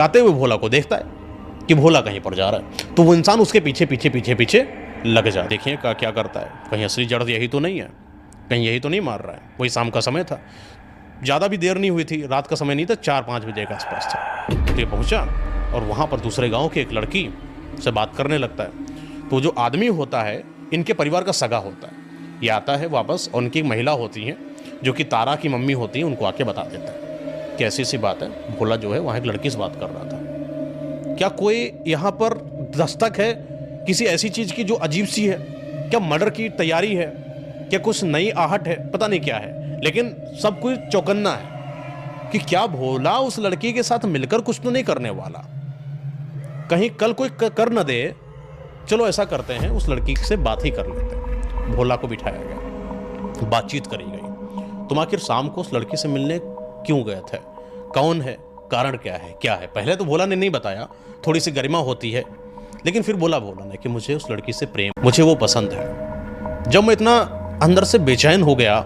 आते हुए भोला को देखता है कि भोला कहीं पर जा रहा है, तो वो इंसान उसके पीछे पीछे पीछे पीछे लग जा। देखिए क्या करता है, कहीं असली जड़ यही तो नहीं है, कहीं यही तो नहीं मार रहा है। वही शाम का समय था, ज़्यादा भी देर नहीं हुई थी, रात का समय नहीं था, 4-5 बजे के आसपास था। तो ये पहुँचा और वहाँ पर दूसरे गाँव की एक लड़की से बात करने लगता है। तो जो आदमी होता है इनके परिवार का सगा होता है, ये आता है वापस और उनकी एक महिला होती हैं जो कि तारा की मम्मी होती हैं, उनको आके बता देता है कि ऐसी सी बात है, भोला जो है वहाँ एक लड़की से बात कर रहा था। क्या कोई यहाँ पर दस्तक है किसी ऐसी चीज़ की जो अजीब सी है? क्या मर्डर की तैयारी है? क्या कुछ नई आहट है? पता नहीं क्या है, लेकिन सब कुछ चौकन्ना है कि क्या भोला उस लड़की के साथ मिलकर कुछ तो नहीं करने वाला, कहीं कल कोई कर न दे। चलो ऐसा करते हैं, उस लड़की से बात ही कर लेते हैं। भोला को बिठाया गया, बातचीत करी गई। तुम आखिर शाम को उस लड़की से मिलने क्यों गए थे? कौन है? कारण क्या है? पहले तो भोला ने नहीं बताया, थोड़ी सी गरिमा होती है, लेकिन फिर बोला भोला ने कि मुझे उस लड़की से प्रेम, मुझे वो पसंद है। जब मैं इतना अंदर से बेचैन हो गया,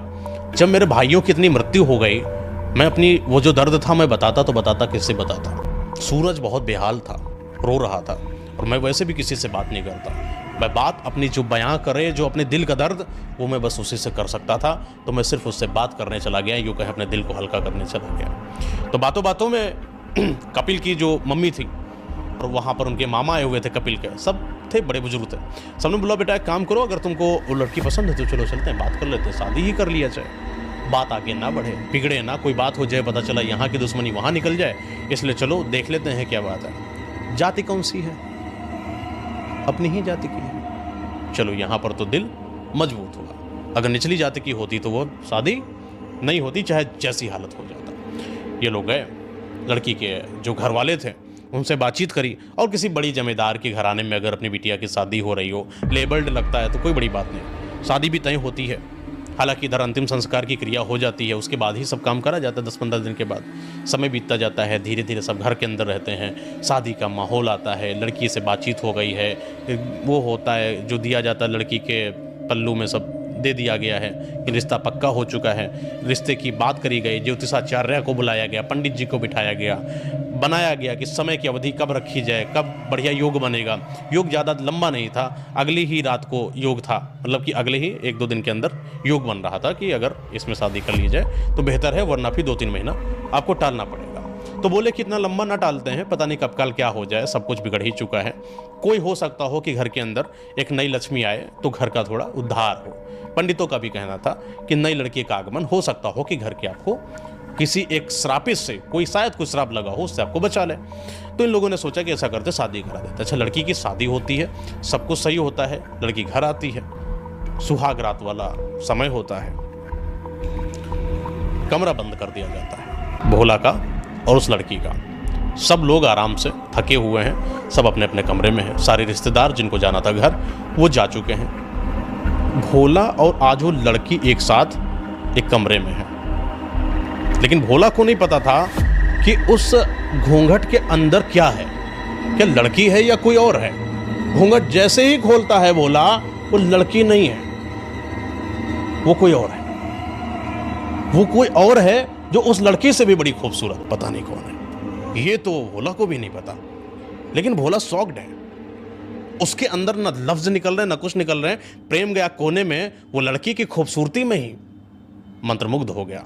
जब मेरे भाइयों की इतनी मृत्यु हो गई, मैं अपनी वो जो दर्द था मैं बताता किससे बताता। सूरज बहुत बेहाल था, रो रहा था, और मैं वैसे भी किसी से बात नहीं करता। मैं बात अपनी जो बयां करे, जो अपने दिल का दर्द, वो मैं बस उसी से कर सकता था। तो मैं सिर्फ उससे बात करने चला गया, यूँ कहे अपने दिल को हल्का करने चला गया। तो बातों बातों में कपिल की जो मम्मी थी और वहाँ पर उनके मामा आए हुए थे, कपिल के सब थे, बड़े बुजुर्ग थे। सबने बोला बेटा एक काम करो, अगर तुमको वो लड़की पसंद है तो चलो चलते हैं, बात कर लेते हैं, शादी ही कर लिया जाए, बात आगे ना बढ़े, बिगड़े ना, कोई बात हो जाए, पता चला यहाँ की दुश्मनी वहाँ निकल जाए, इसलिए चलो देख लेते हैं क्या बात है। जाति कौन सी है? अपनी ही जाति की है। चलो यहाँ पर तो दिल मजबूत हुआ। अगर निचली जाति की होती तो वो शादी नहीं होती, चाहे जैसी हालत हो जाता। ये लोग गए, लड़की के जो घर वाले थे उनसे बातचीत करी, और किसी बड़ी जमींदार के घराने में अगर अपनी बिटिया की शादी हो रही हो, लेबल्ड लगता है तो कोई बड़ी बात नहीं, शादी भी तय होती है। हालांकि इधर अंतिम संस्कार की क्रिया हो जाती है, उसके बाद ही सब काम करा जाता है। 10-15 दिन के बाद समय बीतता जाता है, धीरे धीरे सब घर के अंदर रहते हैं, शादी का माहौल आता है, लड़की से बातचीत हो गई है, वो होता है जो दिया जाता है लड़की के पल्लू में सब दे दिया गया है कि रिश्ता पक्का हो चुका है। रिश्ते की बात करी गई, ज्योतिषाचार्य को बुलाया गया, पंडित जी को बिठाया गया, बनाया गया कि समय की अवधि कब रखी जाए, कब बढ़िया योग बनेगा। योग ज़्यादा लंबा नहीं था, अगली ही रात को योग था, मतलब कि अगले ही 1-2 दिन के अंदर योग बन रहा था कि अगर इसमें शादी कर ली जाए तो बेहतर है, वरना फिर 2-3 महीना आपको टालना पड़ेगा। तो बोले कि इतना लंबा ना टालते हैं, पता नहीं कब कल क्या हो जाए, सब कुछ बिगड़ ही चुका है। कोई हो सकता हो कि घर के अंदर एक नई लक्ष्मी आए तो घर का थोड़ा उद्धार हो। पंडितों का भी कहना था कि नई लड़की का आगमन हो सकता हो कि घर के आपको किसी एक श्रापित से, कोई शायद कोई श्राप लगा हो, उससे आपको बचा ले। तो इन लोगों ने सोचा कि ऐसा करते शादी करा देते। अच्छा, लड़की की शादी होती है, सब कुछ सही होता है, लड़की घर आती है, सुहाग रात वाला समय होता है, कमरा बंद कर दिया जाता है भोला का और उस लड़की का। सब लोग आराम से थके हुए हैं, सब अपने अपने कमरे में हैं। सारे रिश्तेदार जिनको जाना था घर, वो जा चुके हैं। भोला और आज वो लड़की एक साथ एक कमरे में है, लेकिन भोला को नहीं पता था कि उस घूंघट के अंदर क्या है, क्या लड़की है या कोई और है। घूंघट जैसे ही खोलता है भोला, वो लड़की नहीं है, वो कोई और है। वो कोई और है जो उस लड़की से भी बड़ी खूबसूरत, पता नहीं कौन है। ये तो भोला को भी नहीं पता, लेकिन भोला शॉक्ड है। उसके अंदर ना लफ्ज निकल रहे, ना कुछ निकल रहे। प्रेम गया कोने में, वो लड़की की खूबसूरती में ही मंत्रमुग्ध हो गया।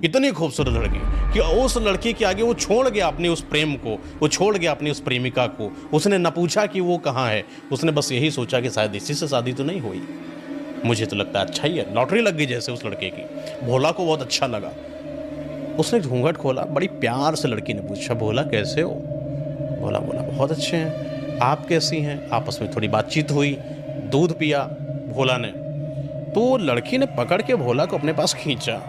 इतनी खूबसूरत लड़की कि उस लड़की के आगे वो छोड़ गया अपनी उस प्रेम को, वो छोड़ गया अपनी उस प्रेमिका को। उसने न पूछा कि वो कहाँ है, उसने बस यही सोचा कि शायद इसी से शादी तो नहीं हुई। मुझे तो लगता है अच्छा ही है, लॉटरी लग गई जैसे उस लड़के की। भोला को बहुत अच्छा लगा। उसने घूंघट खोला, बड़ी प्यार से लड़की ने पूछा, भोला कैसे हो? भोला बोला बहुत अच्छे हैं, आप कैसी हैं? आपस में थोड़ी बातचीत हुई, दूध पिया भोला ने। तो लड़की ने पकड़ के भोला को अपने पास खींचा।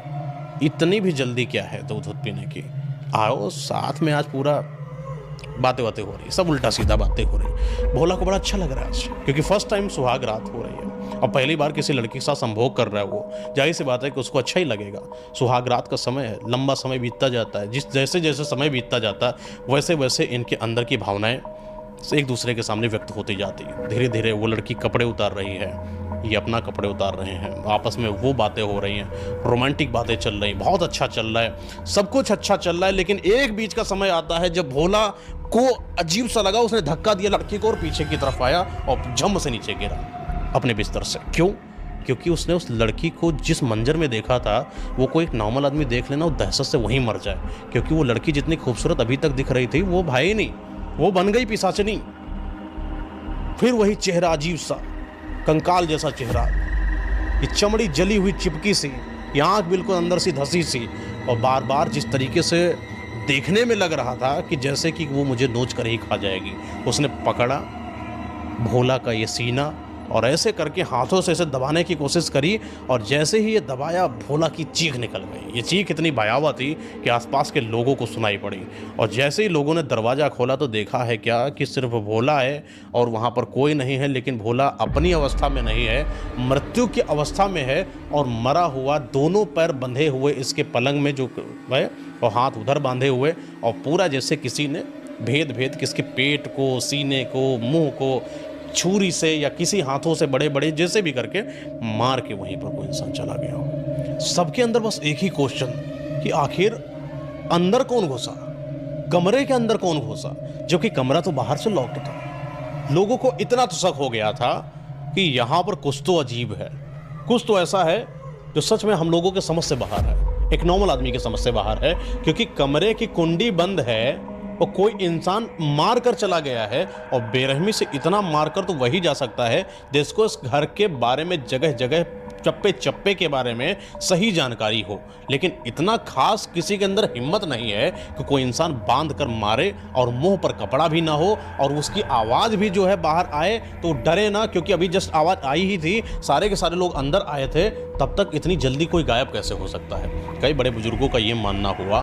इतनी भी जल्दी क्या है दूध पीने की, आओ साथ में, आज पूरा बातें हो रही, सब उल्टा सीधा बातें हो रही। भोला को बड़ा अच्छा लग रहा है आज, क्योंकि फर्स्ट टाइम सुहाग रात हो रही है और पहली बार किसी लड़की के साथ संभोग कर रहा है वो। जाहिर सी बात है कि उसको अच्छा ही लगेगा। सुहाग रात का समय है, लंबा समय बीतता जाता है। जैसे जैसे समय बीतता जाता है वैसे वैसे इनके अंदर की भावनाएं एक दूसरे के सामने व्यक्त होती जाती है। धीरे धीरे वो लड़की कपड़े उतार रही है, ये अपना कपड़े उतार रहे हैं, आपस में वो बातें हो रही हैं, रोमांटिक बातें चल रही, बहुत अच्छा चल रहा है, सब कुछ अच्छा चल रहा है। लेकिन एक बीच का समय आता है जब भोला को अजीब सा लगा, उसने धक्का दिया लड़की को और पीछे की तरफ आया और झम से नीचे गिरा अपने बिस्तर से। क्यों? क्योंकि उसने उस लड़की को जिस मंजर में देखा था, वो कोई एक नॉर्मल आदमी देख लेना, वो दहशत से वहीं मर जाए। क्योंकि वो लड़की जितनी खूबसूरत अभी तक दिख रही थी, वो भाई नहीं, वो बन गई पिशाचनी। फिर वही चेहरा अजीब सा, कंकाल जैसा चेहरा, ये चमड़ी जली हुई चिपकी सी, ये आँख बिल्कुल अंदर सी धसी सी, और बार बार जिस तरीके से देखने में लग रहा था कि जैसे कि वो मुझे नोच कर ही खा जाएगी। उसने पकड़ा भोला का ये सीना और ऐसे करके हाथों से इसे दबाने की कोशिश करी, और जैसे ही ये दबाया, भोला की चीख निकल गई। ये चीख इतनी भयावह थी कि आसपास के लोगों को सुनाई पड़ी, और जैसे ही लोगों ने दरवाज़ा खोला तो देखा है क्या कि सिर्फ भोला है और वहाँ पर कोई नहीं है। लेकिन भोला अपनी अवस्था में नहीं है, मृत्यु की अवस्था में है, और मरा हुआ, दोनों पैर बंधे हुए इसके पलंग में जो है, और हाथ उधर बांधे हुए, और पूरा जैसे किसी ने भेद भेद किसके पेट को, सीने को, मुंह को छुरी से या किसी हाथों से बड़े बड़े जैसे भी करके मार के वहीं पर वो इंसान चला गया। सबके अंदर बस एक ही क्वेश्चन कि आखिर अंदर कौन घुसा, कमरे के अंदर कौन घुसा, जबकि कमरा तो बाहर से लॉक्ड था। लोगों को इतना तो शक हो गया था कि यहाँ पर कुछ तो अजीब है, कुछ तो ऐसा है जो सच में हम लोगों के समझ से बाहर है, एक नॉर्मल आदमी के समझ से बाहर है। क्योंकि कमरे की कुंडी बंद है और कोई इंसान मार कर चला गया है, और बेरहमी से इतना मार कर तो वही जा सकता है जिसको इस घर के बारे में जगह जगह, चप्पे चप्पे के बारे में सही जानकारी हो। लेकिन इतना खास किसी के अंदर हिम्मत नहीं है कि कोई इंसान बांध कर मारे और मुंह पर कपड़ा भी ना हो, और उसकी आवाज़ भी जो है बाहर आए तो डरे ना, क्योंकि अभी जस्ट आवाज़ आई ही थी, सारे के सारे लोग अंदर आए थे, तब तक इतनी जल्दी कोई गायब कैसे हो सकता है। कई बड़े बुजुर्गों का ये मानना हुआ।